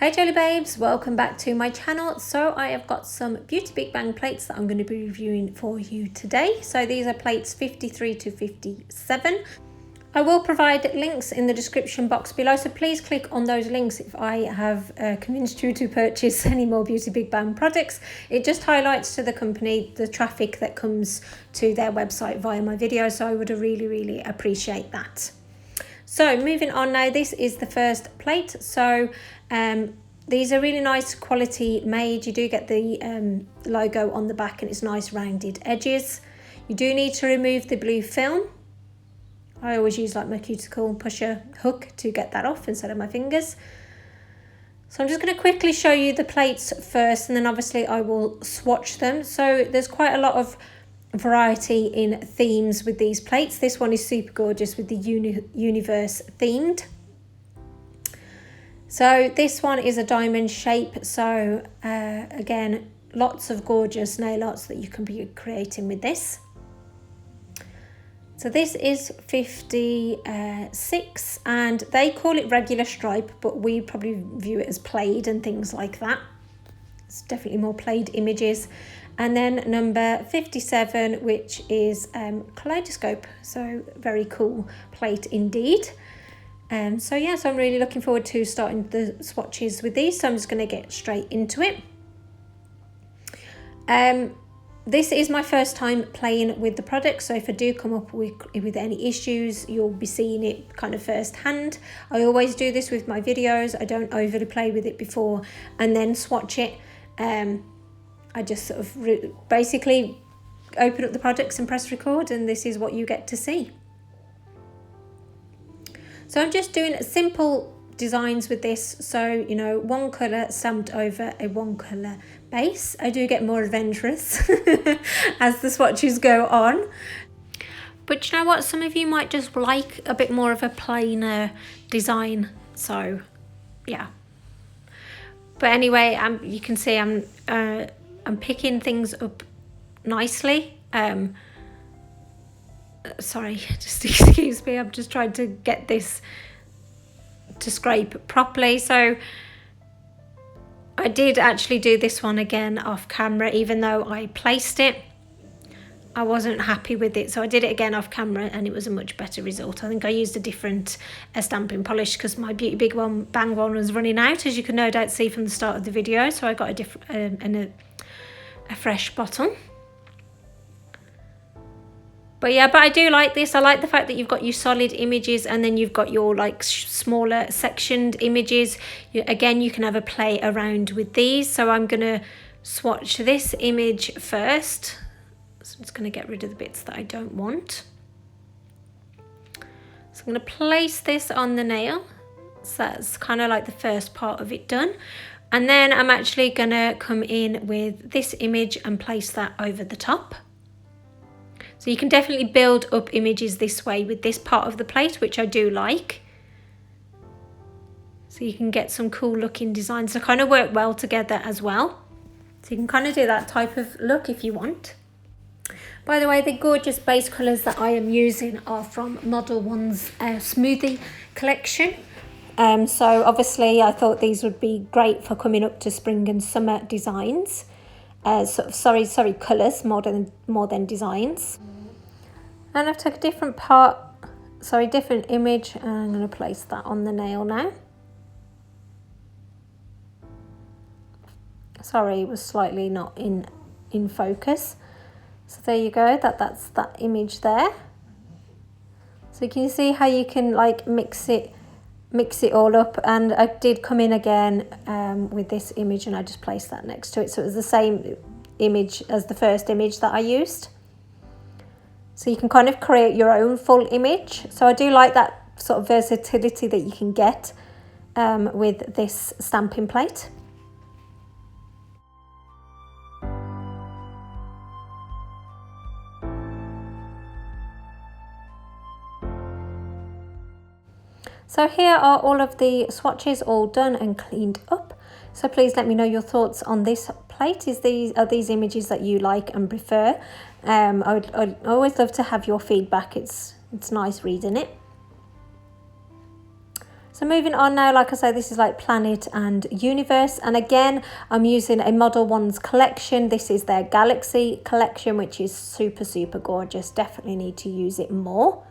Hi Jelly Babes, welcome back to my channel. So I have got some Beauty Big Bang plates that I'm going to be reviewing for you today. So these are plates 53 to 57. I will provide links in the description box below, so please click on those links if I have convinced you to purchase any more Beauty Big Bang products. It just highlights to the company the traffic that comes to their website via my videos, so I would really appreciate that. So moving on now, this is the first plate. So these are really nice quality made. You do get the logo on the back and it's nice rounded edges. You do need to remove the blue film. I always use like my cuticle pusher hook to get that off instead of my fingers. So I'm just going to quickly show you the plates first, and then obviously I will swatch them. So there's quite a lot of variety in themes with these plates. This one is super gorgeous with the universe themed. So this one is a diamond shape. So again, lots of gorgeous nail arts that you can be creating with this. So this is 56 and they call it regular stripe, but we probably view it as plaid and things like that. It's definitely more plaid images. And then number 57, which is Kaleidoscope. So very cool plate indeed. So yeah, so I'm really looking forward to starting the swatches with these. So I'm just going to get straight into it. This is my first time playing with the product, so if I do come up with any issues, you'll be seeing it kind of firsthand. I always do this with my videos. I don't overly play with it before and then swatch it. I just sort of basically open up the products and press record, and this is what you get to see. So I'm just doing simple designs with this, so you know, one colour stamped over a one colour base. I do get more adventurous as the swatches go on, but you know what, some of you might just like a bit more of a plainer design, so yeah. But anyway, you can see I'm picking things up nicely. Sorry, just excuse me, I'm just trying to get this to scrape properly. So I did actually do this one again off camera, even though I placed it. I wasn't happy with it, so I did it again off camera and it was a much better result. I think I used a different stamping polish because my Beauty Big Bang one was running out, as you can no doubt see from the start of the video, so I got a different a fresh bottle. But yeah, but I do like this. I like the fact that you've got your solid images and then you've got your like smaller sectioned images. Again, you can have a play around with these. So I'm going to swatch this image first. So I'm just going to get rid of the bits that I don't want. So I'm going to place this on the nail. So that's kind of like the first part of it done. And then I'm actually going to come in with this image and place that over the top. So you can definitely build up images this way with this part of the plate, which I do like. So you can get some cool looking designs that kind of work well together as well. So you can kind of do that type of look if you want. By the way, the gorgeous base colours that I am using are from Modelones Smoothie collection. So obviously I thought these would be great for coming up to spring and summer designs. Sorry, colours more than designs. And I've taken a different different image, and I'm going to place that on the nail now. Sorry, it was slightly not in focus. So there you go, that's that image there. So you can see how you can like mix it all up, and I did come in again with this image and I just placed that next to it, so it was the same image as the first image that I used. So you can kind of create your own full image. So I do like that sort of versatility that you can get with this stamping plate. So here are all of the swatches all done and cleaned up. So please let me know your thoughts on this plate. Are these images that you like and prefer? I'd always love to have your feedback. It's nice reading it. So moving on now, like I say, this is like Planet and Universe. And again, I'm using a Modelones collection. This is their Galaxy collection, which is super, super gorgeous. Definitely need to use it more.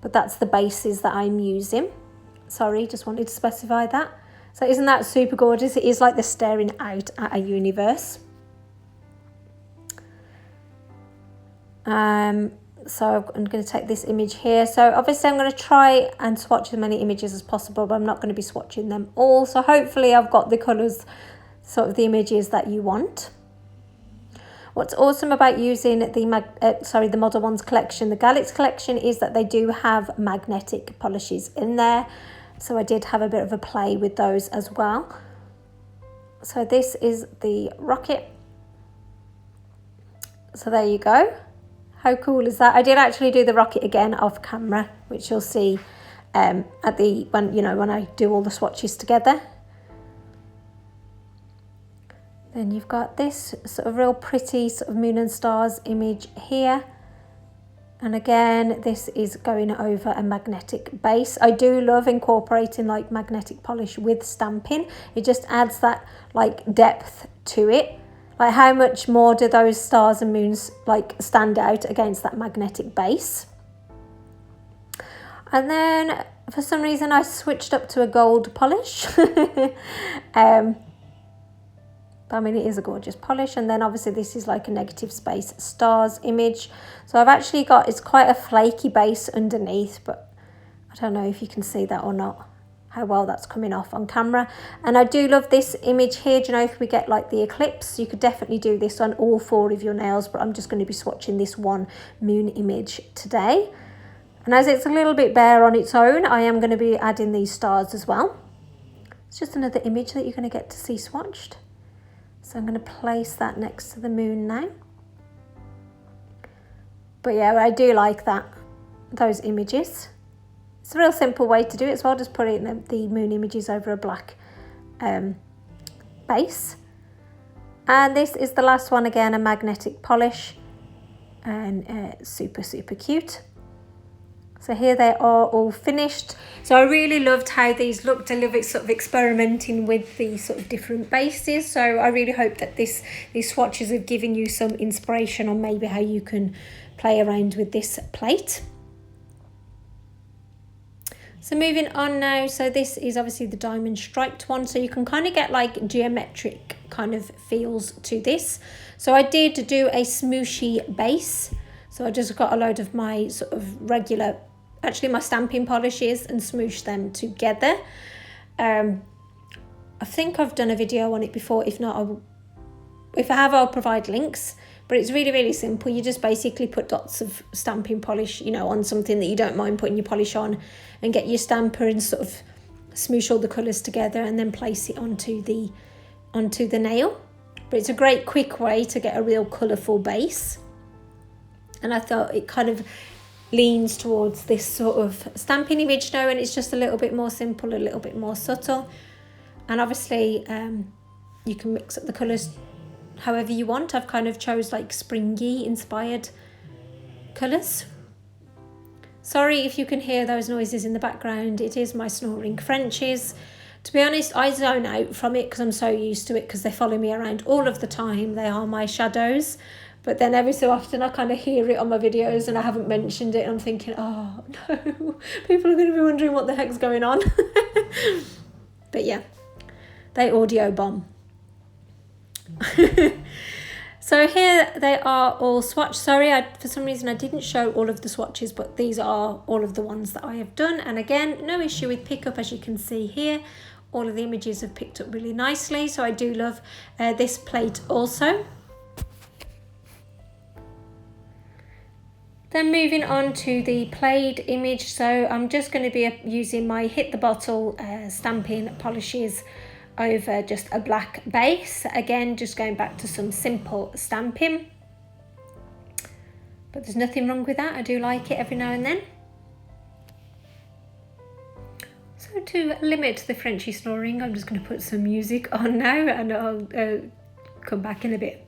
But that's the bases that I'm using. Sorry, just wanted to specify that. So isn't that super gorgeous? It is like they're staring out at a universe. So I'm going to take this image here. So obviously I'm going to try and swatch as many images as possible, but I'm not going to be swatching them all. So hopefully I've got the colours, sort of the images that you want. What's awesome about using the Modelones collection, the Galaxy collection, is that they do have magnetic polishes in there. So I did have a bit of a play with those as well. So this is the rocket. So there you go. How cool is that? I did actually do the rocket again off camera, which you'll see when I do all the swatches together. Then you've got this sort of real pretty sort of moon and stars image here. And again, this is going over a magnetic base. I do love incorporating like magnetic polish with stamping. It just adds that like depth to it. Like how much more do those stars and moons like stand out against that magnetic base? And then for some reason I switched up to a gold polish. I mean, it is a gorgeous polish. And then obviously this is like a negative space stars image. So I've actually got, it's quite a flaky base underneath, but I don't know if you can see that or not, how well that's coming off on camera. And I do love this image here. Do you know, if we get like the eclipse, you could definitely do this on all 4 of your nails, but I'm just going to be swatching this one moon image today. And as it's a little bit bare on its own, I am going to be adding these stars as well. It's just another image that you're going to get to see swatched. So I'm going to place that next to the moon now. But yeah, I do like those images. It's a real simple way to do it, so I'll just put it in the moon images over a black base. And this is the last one, again, a magnetic polish, and super, super cute. So here they are all finished. So I really loved how these looked. I love it sort of experimenting with the sort of different bases. So I really hope that these swatches have given you some inspiration on maybe how you can play around with this plate. So moving on now, so this is obviously the diamond striped one. So you can kind of get like geometric kind of feels to this. So I did do a smooshy base. So I just got a load of my sort of regular, actually my stamping polishes, and smoosh them together. I think I've done a video on it before. If not, if I have, I'll provide links. But it's really, really simple. You just basically put dots of stamping polish, on something that you don't mind putting your polish on, and get your stamper and sort of smoosh all the colours together and then place it onto the nail. But it's a great quick way to get a real colourful base. And I thought it kind of leans towards this sort of stamping image now, and it's just a little bit more simple, a little bit more subtle. And obviously you can mix up the colours however you want. I've kind of chose like springy inspired colours. Sorry if you can hear those noises in the background. It is my snoring Frenchies. To be honest, I zone out from it because I'm so used to it, because they follow me around all of the time. They are my shadows. But then every so often I kind of hear it on my videos and I haven't mentioned it, and I'm thinking, oh no, people are going to be wondering what the heck's going on. But yeah, they audio bomb. So here they are all swatched. Sorry, for some reason I didn't show all of the swatches, but these are all of the ones that I have done. And again, no issue with pickup, as you can see here. All of the images have picked up really nicely. So I do love this plate also. Then moving on to the played image. So I'm just going to be using my Hit the Bottle stamping polishes over just a black base. Again, just going back to some simple stamping. But there's nothing wrong with that. I do like it every now and then. So to limit the Frenchy snoring, I'm just going to put some music on now, and I'll come back in a bit.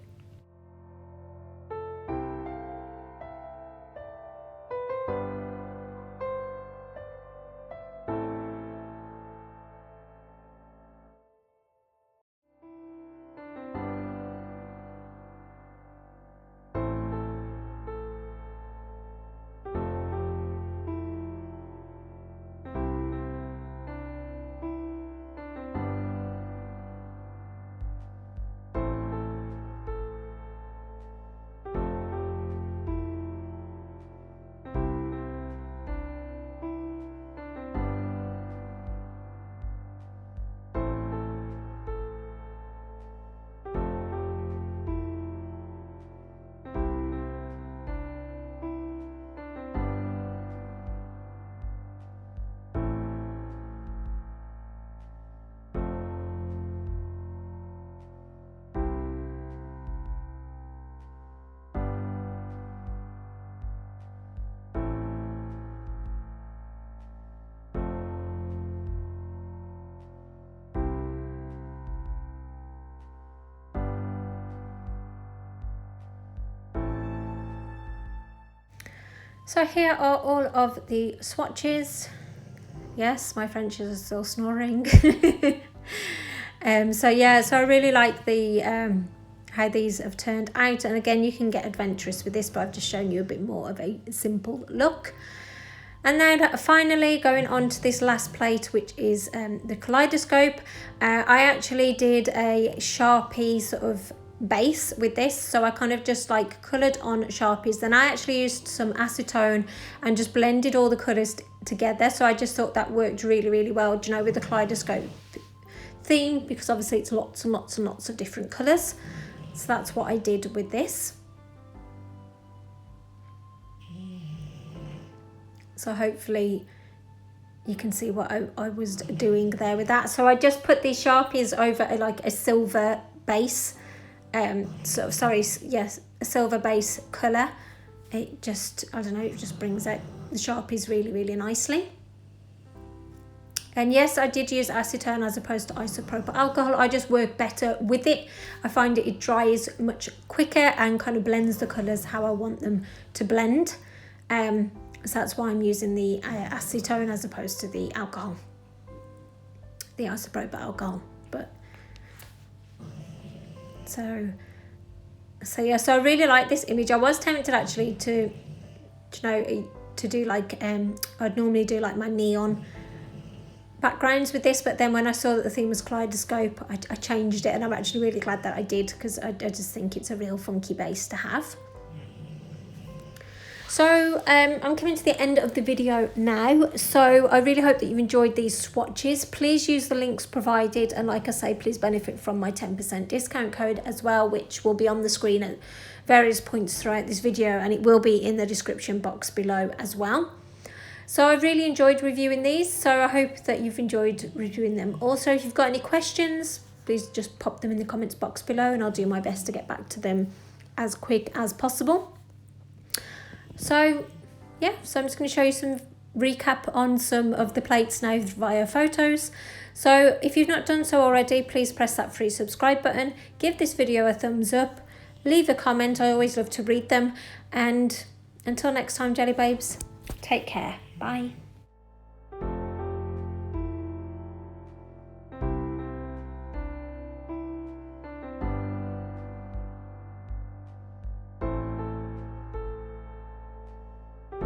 So here are all of the swatches. Yes, my Frenchies are still snoring. So yeah, so I really like the how these have turned out, and again you can get adventurous with this, but I've just shown you a bit more of a simple look. And then finally going on to this last plate, which is the Kaleidoscope. I actually did a Sharpie sort of base with this, so I kind of just like coloured on Sharpies, then I actually used some acetone and just blended all the colours together. So I just thought that worked really well, you know, with the Kaleidoscope theme, because obviously it's lots and lots of different colours. So that's what I did with this. So hopefully you can see what I was doing there with that. So I just put these Sharpies over like a silver base. So sorry, yes, a silver base colour. It just, I don't know, it just brings out the Sharpies really nicely. And yes, I did use acetone as opposed to isopropyl alcohol. I just work better with it. I find it dries much quicker and kind of blends the colours how I want them to blend. So that's why I'm using the acetone as opposed to the alcohol, the isopropyl alcohol. But so yeah, so I really like this image. I was tempted actually to, you know, to do like I'd normally do like my neon backgrounds with this, but then when I saw that the theme was Kaleidoscope, I changed it, and I'm actually really glad that I did, because I just think it's a real funky base to have. So I'm coming to the end of the video now, so I really hope that you enjoyed these swatches. Please use the links provided, and like I say, please benefit from my 10% discount code as well, which will be on the screen at various points throughout this video, and it will be in the description box below as well. So I've really enjoyed reviewing these, so I hope that you've enjoyed reviewing them. Also, if you've got any questions, please just pop them in the comments box below, and I'll do my best to get back to them as quick as possible. So yeah, so I'm just going to show you some recap on some of the plates now via photos. So if you've not done so already, please press that free subscribe button, give this video a thumbs up, leave a comment, I always love to read them, and until next time, Jelly Babes, take care. Bye.